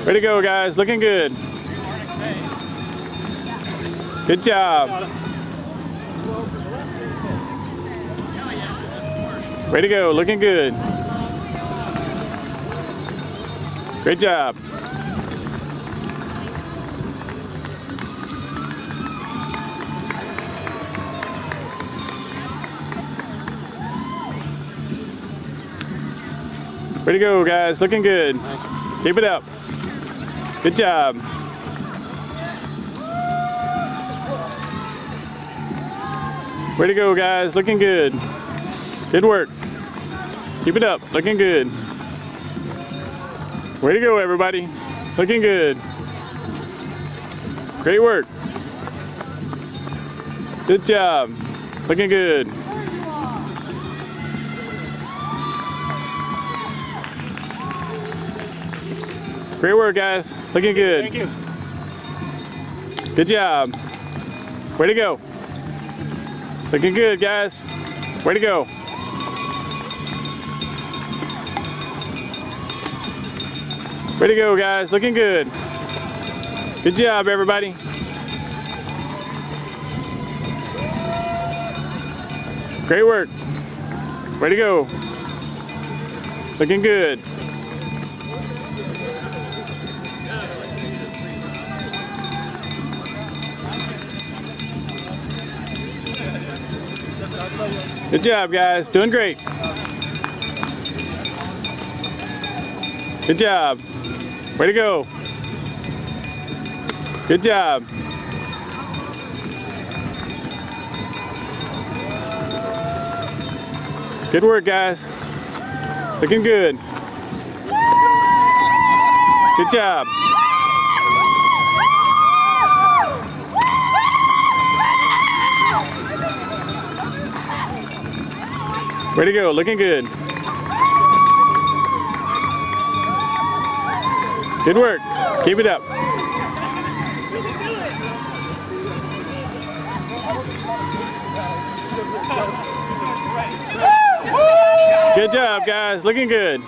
Way to go, guys. Looking good. Good job. Way to go. Looking good. Great job. Way to go, guys. Looking good. Keep it up. Good job. Way to go, guys. Looking good. Good work. Keep it up. Looking good. Way to go, everybody. Looking good. Great work. Good job. Looking good. Great work, guys. Looking good. Thank you. Good job. Way to go. Looking good, guys. Way to go. Way to go, guys. Looking good. Good job, everybody. Great work. Way to go. Looking good. Good job, guys. Doing great. Good job. Way to go. Good job. Good work, guys. Looking good. Good job. Way to go, looking good. Good work. Keep it up. Good job, guys. Looking good.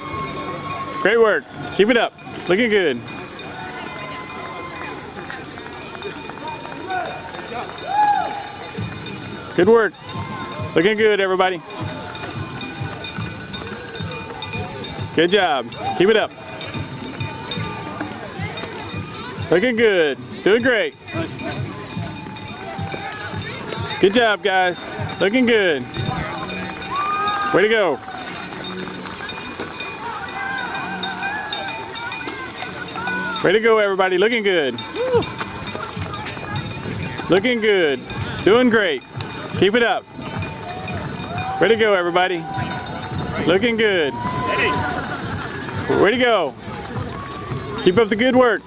Great work. Keep it up. Looking good. Good work. Looking good, everybody. Good job. Keep it up. Looking good. Doing great. Good job, guys. Looking good. Way to go. Way to go, everybody. Looking good. Looking good. Doing great. Keep it up. Way to go, everybody. Looking good. Way to go. Keep up the good work.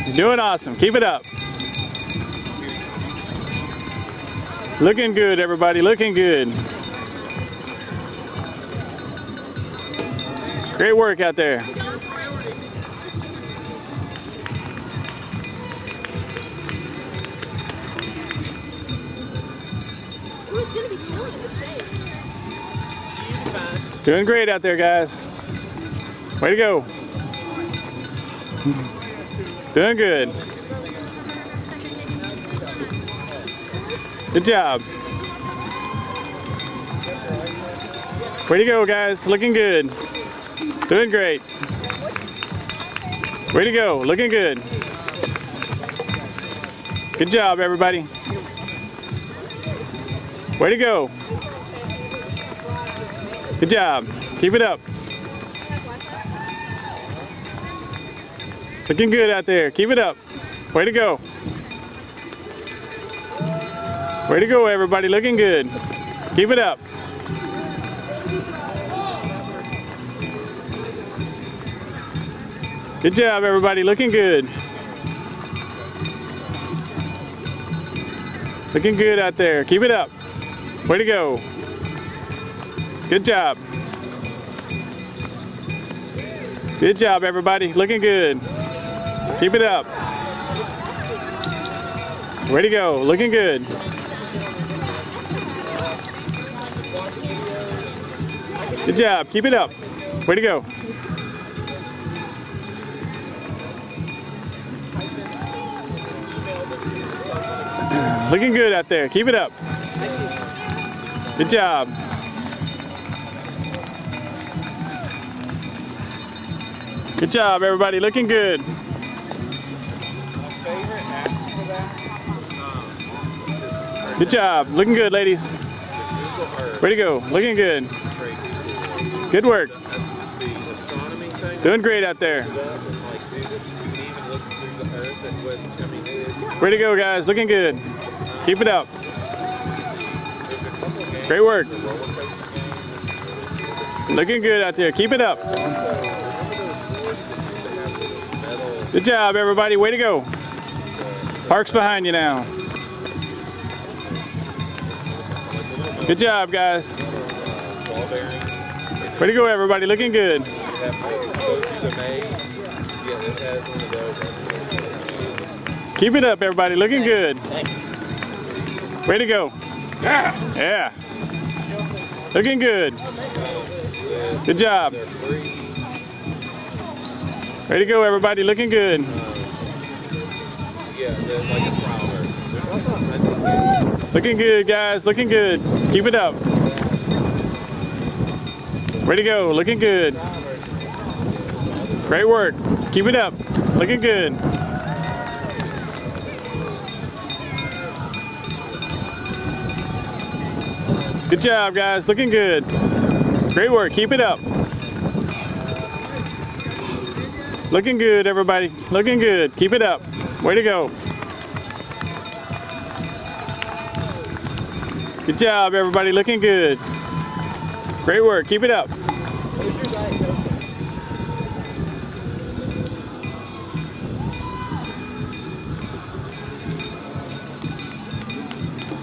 You're doing awesome. Keep it up. Looking good, everybody. Looking good. Great work out there. Doing great out there, guys. Way to go. Doing good. Good job. Way to go, guys. Looking good. Doing great. Way to go. Looking good. Good job, everybody. Way to go. Good job. Keep it up. Looking good out there. Keep it up. Way to go. Way to go, everybody. Looking good. Keep it up. Good job, everybody. Looking good. Looking good out there. Keep it up. Way to go. Good job. Good job, everybody. Looking good. Keep it up. Way to go. Looking good. Good job. Keep it up. Way to go. Looking good out there. Keep it up. Good job. Good job, everybody. Looking good. Good job. Looking good, ladies. Way to go. Looking good. Good work. Doing great out there. Way to go, guys. Looking good. Keep it up. Great work. Looking good out there. Keep it up. Good job, everybody. Way to go. Park's behind you now. Good job, guys. Way to go, everybody. Looking good. Keep it up, everybody. Looking good. Way to go. Yeah. Looking good. Good job. Way to go, everybody. Looking good. Looking good, guys. Looking good. Keep it up. Way to go. Looking good. Great work. Keep it up. Looking good. Good job, guys. Looking good. Great work. Keep it up. Looking good, everybody. Looking good. Keep it up. Way to go. Good job, everybody. Looking good. Great work. Keep it up.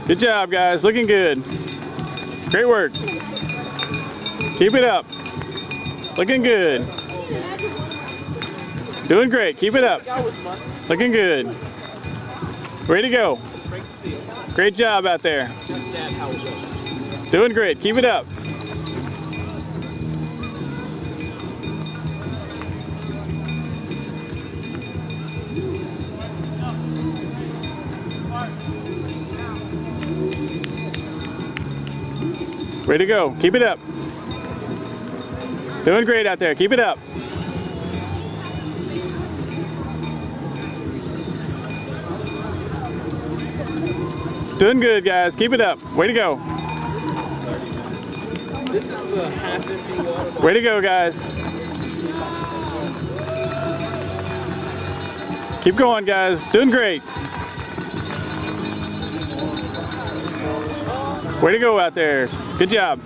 Good job, guys. Looking good. Great work. Keep it up. Looking good. Doing great. Keep it up. Looking good. Way to go. Great job out there. Doing great. Keep it up. Way to go. Keep it up. Doing great out there. Keep it up. Doing good, guys. Keep it up. Way to go. This is the half-empty water bottle. Way to go, guys. Keep going, guys. Doing great. Way to go out there. Good job.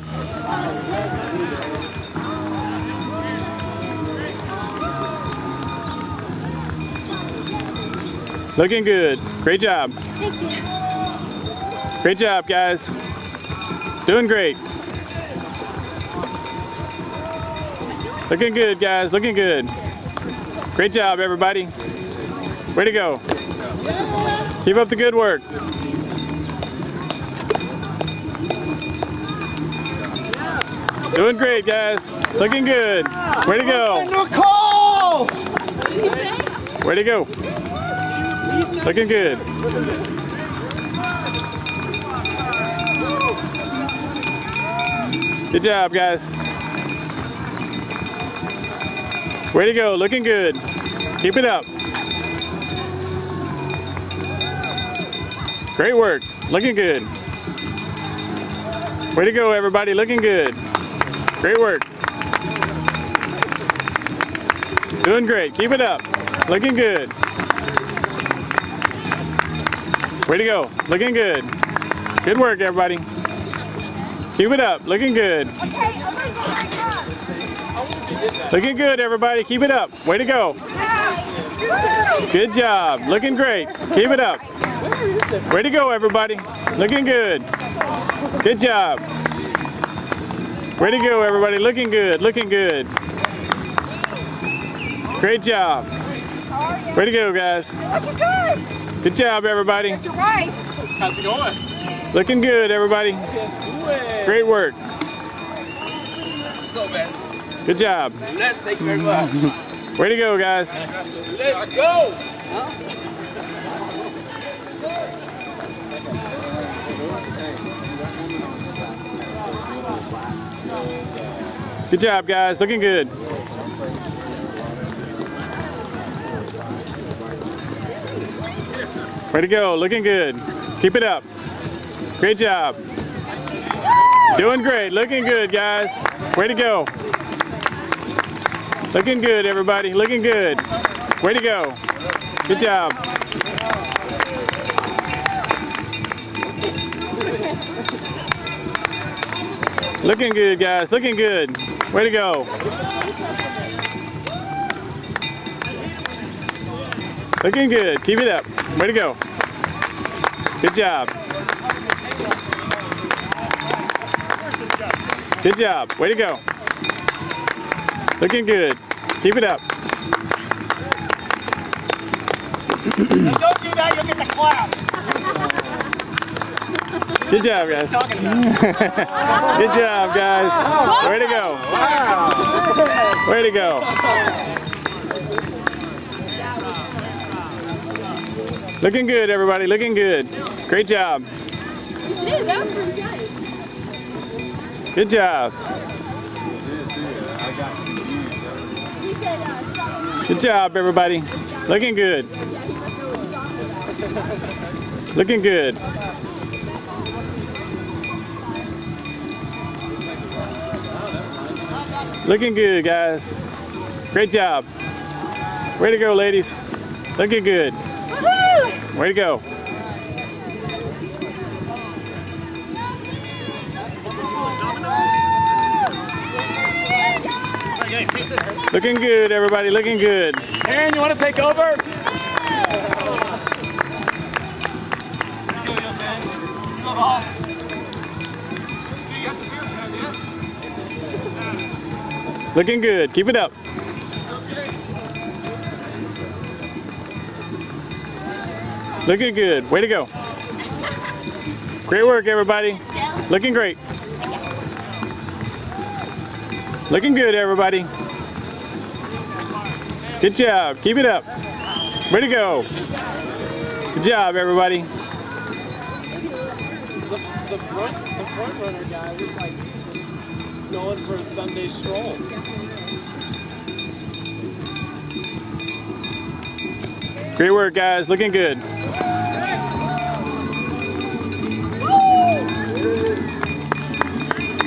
Looking good. Great job. Thank you. Great job, guys. Doing great. Looking good, guys. Looking good. Great job, everybody. Way to go. Keep up the good work. Doing great, guys. Looking good. Way to go. Nicole! Way to go. Looking good. Good job, guys. Way to go. Looking good. Keep it up. Great work. Looking good. Way to go, everybody. Looking good. Great work. Doing great. Keep it up. Looking good. Way to go. Looking good. Good work, everybody. Keep it up. Looking good. Okay, I'm gonna go right now. Looking good, everybody. Keep it up. Way to go. Good job. Looking great. Keep it up. Way to go, everybody. Looking good. Good job. Way to go, everybody. Looking good. Looking good. Great job. Way to go, guys. Looking good. Good job, everybody. You're right. How's it going? Looking good, everybody. Great work. Go, man. Good job. Thank you very much. Way to go, guys. Let's go! Good job, guys. Looking good. Way to go. Looking good. Keep it up. Great job. Doing great. Looking good, guys. Way to go. Looking good, everybody. Looking good. Way to go. Good job. Looking good, guys. Looking good. Way to go. Looking good. Keep it up. Way to go. Good job. Good job. Way to go. Looking good. Keep it up. Don't do that, you'll get the clap. Good job, guys. Good job, guys. Way to go. Way to go. Looking good, everybody. Looking good. Great job. Yeah, that was pretty nice. Good job. Good job, everybody. Looking good. Looking good. Looking good, guys. Great job. Way to go, ladies. Looking good. Way to go. Looking good, everybody. Looking good. Aaron, you want to take over? Looking good. Keep it up. Looking good. Way to go. Great work, everybody. Looking great. Looking good, everybody. Good job. Keep it up. Way to go. Good job, everybody. The front runner guy was like going for a Sunday stroll. Great work, guys. Looking good.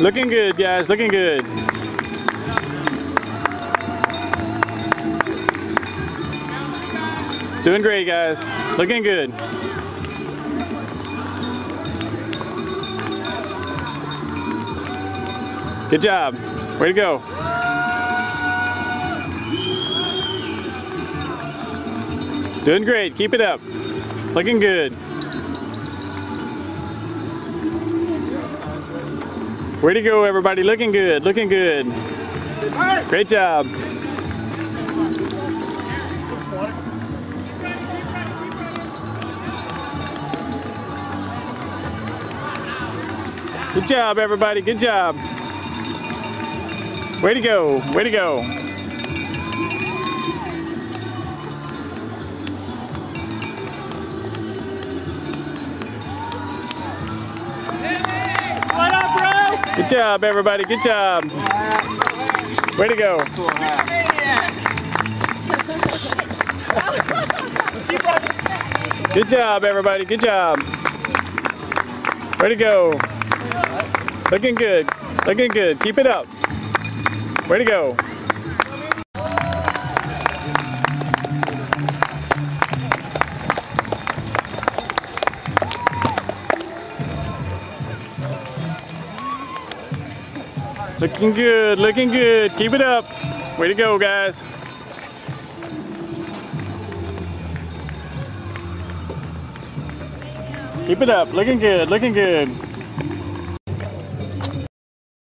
Looking good, guys. Looking good. Doing great, guys. Looking good. Good job. Way to go. Doing great. Keep it up. Looking good. Way to go, everybody. Looking good. Looking good. Great job. Good job, everybody. Good job. Way to go. Way to go. Good job, everybody. Good job. Way to go. Good job, everybody. Good job. Way to go. Looking good. Looking good. Keep it up. Way to go. Looking good, looking good. Keep it up. Way to go, guys. Keep it up. Looking good, looking good.